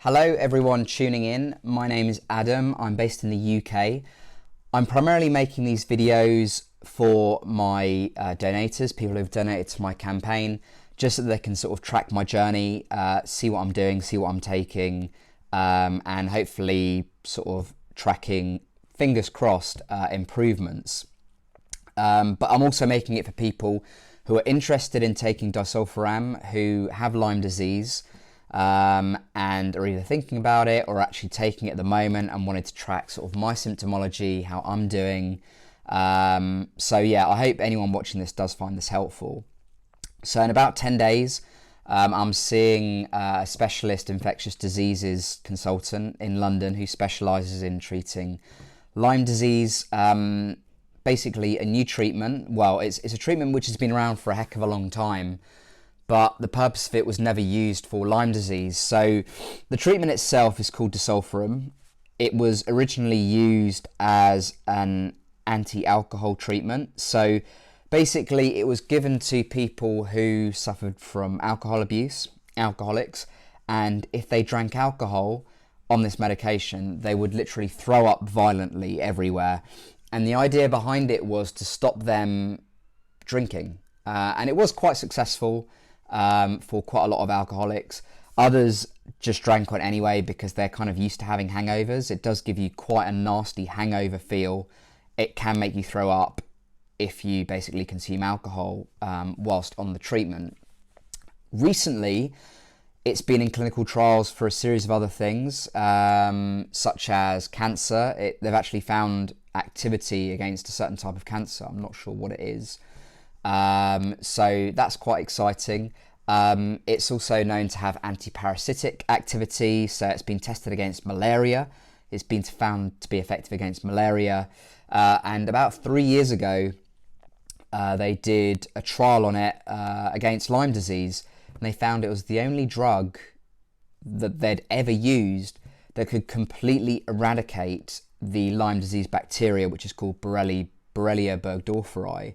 Hello everyone tuning in, my name is Adam, I'm based in the UK. I'm primarily making these videos for my donators, people who've donated to my campaign, just so they can sort of track my journey, see what I'm doing, see what I'm taking, and hopefully sort of tracking, fingers crossed, improvements. But I'm also making it for people who are interested in taking Disulfiram, who have Lyme disease, and are either thinking about it or actually taking it at the moment and wanted to track sort of my symptomology, how I'm doing. So yeah, I hope anyone watching this does find this helpful. So in about 10 days, I'm seeing a specialist infectious diseases consultant in London who specialises in treating Lyme disease. Basically a new treatment. Well, it's a treatment which has been around for a heck of a long time, but the purpose of it was never used for Lyme disease. So the treatment itself is called Disulfiram. It was originally used as an anti-alcohol treatment. So basically it was given to people who suffered from alcohol abuse, alcoholics, and if they drank alcohol on this medication, they would literally throw up violently everywhere. And the idea behind it was to stop them drinking. And it was quite successful for quite a lot of alcoholics. Others just drank on anyway because they're kind of used to having hangovers. It does give you quite a nasty hangover feel. It can make you throw up if you basically consume alcohol whilst on the treatment. Recently, it's been in clinical trials for a series of other things, such as cancer. They've actually found activity against a certain type of cancer. I'm not sure what it is. So that's quite exciting. It's also known to have anti-parasitic activity, so it's been tested against malaria. It's been found to be effective against malaria. And about 3 years ago, they did a trial on it against Lyme disease, and they found it was the only drug that they'd ever used that could completely eradicate the Lyme disease bacteria, which is called Borrelia burgdorferi.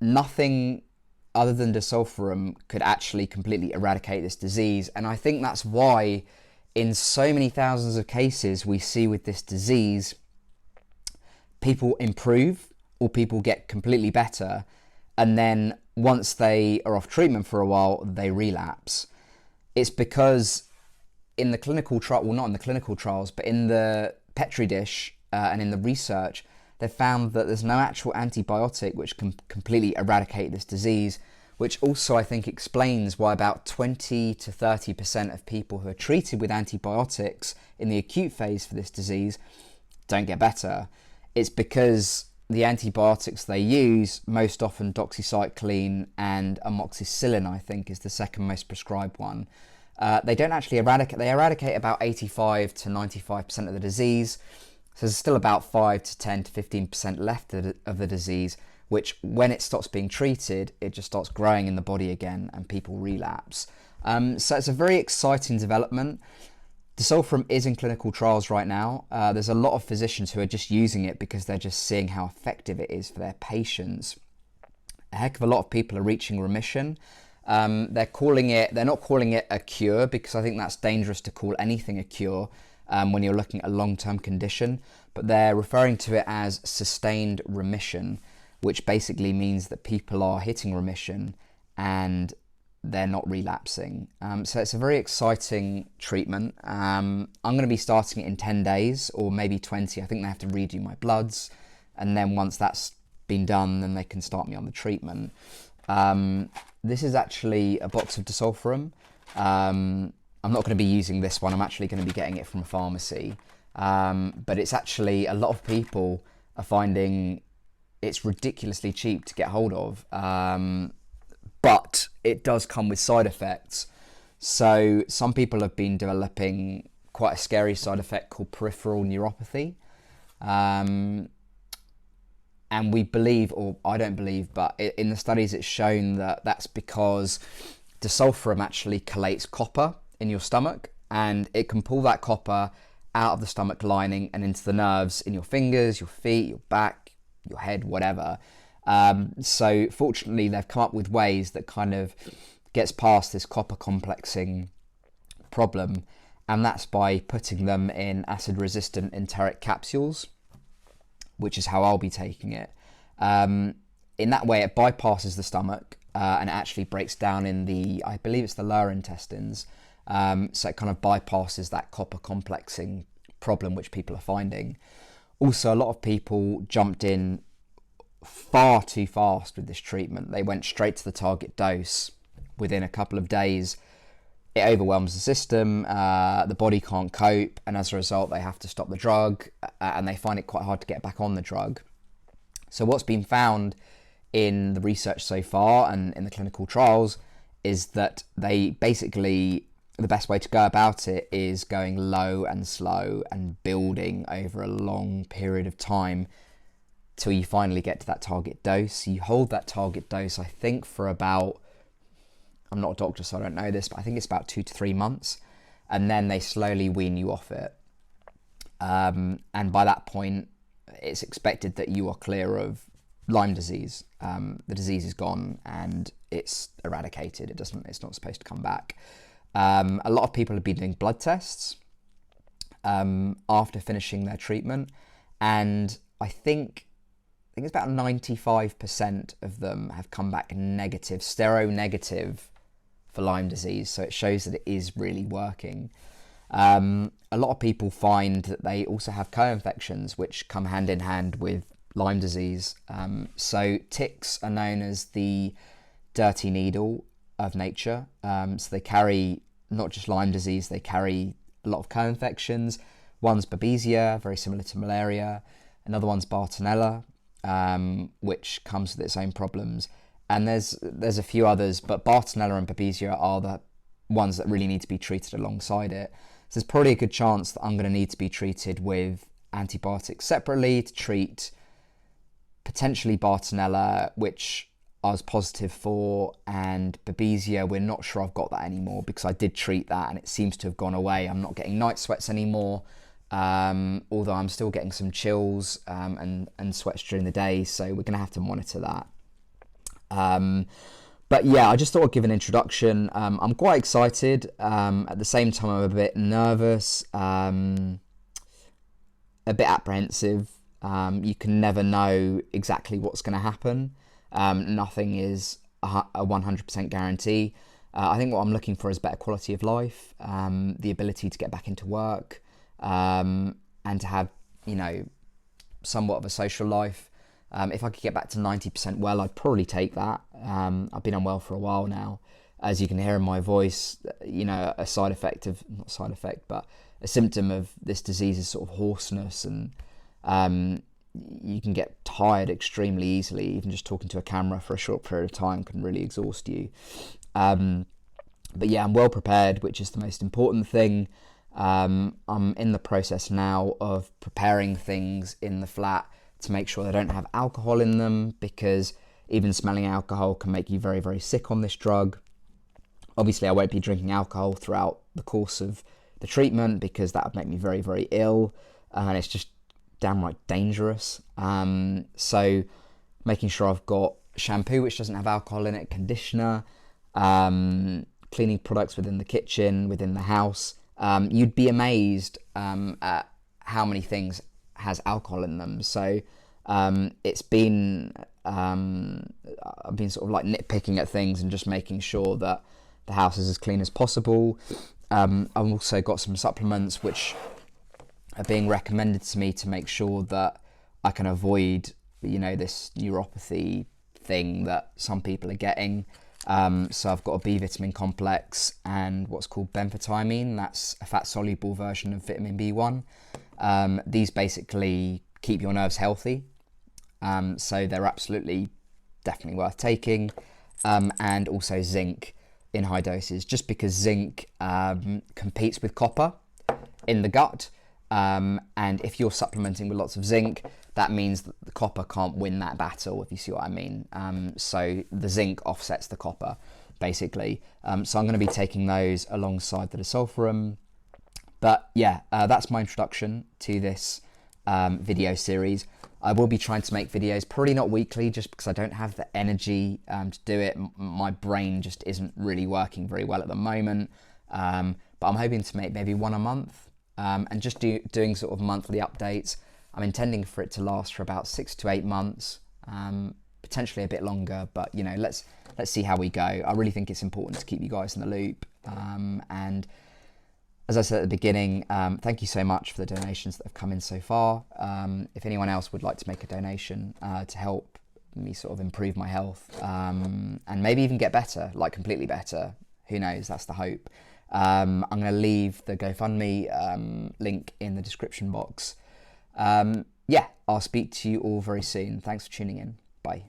Nothing other than Disulfiram could actually completely eradicate this disease, and I think that's why in so many thousands of cases we see with this disease, people improve or people get completely better, and then once they are off treatment for a while, they relapse. It's because in the clinical trial, well, not in the clinical trials, but in the Petri dish and in the research, they've found that there's no actual antibiotic which can completely eradicate this disease, which also I think explains why about 20 to 30% of people who are treated with antibiotics in the acute phase for this disease don't get better. It's because the antibiotics they use, most often doxycycline and amoxicillin, I think is the second most prescribed one, they don't actually eradicate. They eradicate about 85 to 95% of the disease. So there's still about 5 to 10 to 15% left of the disease, which when it stops being treated, it just starts growing in the body again and people relapse. So it's a very exciting development. Disulfiram is in clinical trials right now. There's a lot of physicians who are just using it because they're just seeing how effective it is for their patients. A heck of a lot of people are reaching remission. They're not calling it a cure, because I think that's dangerous to call anything a cure when you're looking at a long-term condition, but they're referring to it as sustained remission, which basically means that people are hitting remission and they're not relapsing. So it's a very exciting treatment. I'm going to be starting it in 10 days or maybe 20. I think they have to redo my bloods, and then once that's been done, then they can start me on the treatment. This is actually a box of Disulfiram. I'm not going to be using this one. I'm actually going to be getting it from a pharmacy. But it's actually, a lot of people are finding it's ridiculously cheap to get hold of. But it does come with side effects. So some people have been developing quite a scary side effect called peripheral neuropathy. And we believe, or I don't believe, but in the studies it's shown that that's because Disulfiram actually chelates copper in your stomach, and it can pull that copper out of the stomach lining and into the nerves in your fingers, your feet, your back, your head, whatever. So fortunately they've come up with ways that kind of gets past this copper complexing problem, and that's by putting them in acid-resistant enteric capsules, which is how I'll be taking it. In that way, it bypasses the stomach and it actually breaks down in I believe it's the lower intestines. So it kind of bypasses that copper complexing problem which people are finding. Also, a lot of people jumped in far too fast with this treatment. They went straight to the target dose within a couple of days. It overwhelms the system, the body can't cope, and as a result they have to stop the drug, and they find it quite hard to get back on the drug. So what's been found in the research so far and in the clinical trials is that they basically, the best way to go about it is going low and slow and building over a long period of time till you finally get to that target dose. You hold that target dose, I think, for about, I'm not a doctor so I don't know this, but I think it's about 2 to 3 months, and then they slowly wean you off it. And by that point, it's expected that you are clear of Lyme disease. The disease is gone and it's eradicated. It's not supposed to come back. A lot of people have been doing blood tests after finishing their treatment, and I think it's about 95% of them have come back negative, seronegative for Lyme disease. So it shows that it is really working. A lot of people find that they also have co-infections which come hand in hand with Lyme disease. So ticks are known as the dirty needle of nature. So they carry not just Lyme disease, they carry a lot of co-infections. One's Babesia, very similar to malaria. Another one's Bartonella, which comes with its own problems. And there's a few others, but Bartonella and Babesia are the ones that really need to be treated alongside it. So there's probably a good chance that I'm going to need to be treated with antibiotics separately to treat potentially Bartonella, which I was positive for, and Babesia, we're not sure I've got that anymore because I did treat that and it seems to have gone away. I'm not getting night sweats anymore, although I'm still getting some chills and sweats during the day, so we're going to have to monitor that. But yeah, I just thought I'd give an introduction. I'm quite excited. At the same time, I'm a bit nervous, a bit apprehensive. You can never know exactly what's going to happen. Nothing is a 100% guarantee. I think what I'm looking for is better quality of life, the ability to get back into work, and to have, somewhat of a social life. If I could get back to 90% well, I'd probably take that. I've been unwell for a while now. As you can hear in my voice, a but a symptom of this disease is sort of hoarseness, and you can get tired extremely easily. Even just talking to a camera for a short period of time can really exhaust you. But yeah, I'm well prepared, which is the most important thing. I'm in the process now of preparing things in the flat to make sure they don't have alcohol in them, because even smelling alcohol can make you very, very sick on this drug. Obviously, I won't be drinking alcohol throughout the course of the treatment because that would make me very, very ill, and it's just downright dangerous. So making sure I've got shampoo which doesn't have alcohol in it, conditioner, cleaning products within the kitchen, within the house. You'd be amazed at how many things has alcohol in them. So it's been I've been sort of like nitpicking at things and just making sure that the house is as clean as possible. I've also got some supplements which are being recommended to me to make sure that I can avoid this neuropathy thing that some people are getting. So I've got a B vitamin complex and what's called benfotiamine. That's a fat soluble version of vitamin B1. These basically keep your nerves healthy, so they're definitely worth taking, and also zinc in high doses, just because zinc competes with copper in the gut, and if you're supplementing with lots of zinc, that means that the copper can't win that battle, if you see what I mean. So the zinc offsets the copper, basically. So I'm going to be taking those alongside the Disulfiram. But yeah, that's my introduction to this video series. I will be trying to make videos, probably not weekly, just because I don't have the energy to do it. My brain just isn't really working very well at the moment. But I'm hoping to make maybe one a month, and just doing sort of monthly updates. I'm intending for it to last for about 6 to 8 months, potentially a bit longer, but you know, let's see how we go. I really think it's important to keep you guys in the loop. And as I said at the beginning, thank you so much for the donations that have come in so far. If anyone else would like to make a donation to help me sort of improve my health, and maybe even get better, like completely better, who knows, that's the hope. I'm going to leave the GoFundMe link in the description box. Yeah, I'll speak to you all very soon. Thanks for tuning in. Bye.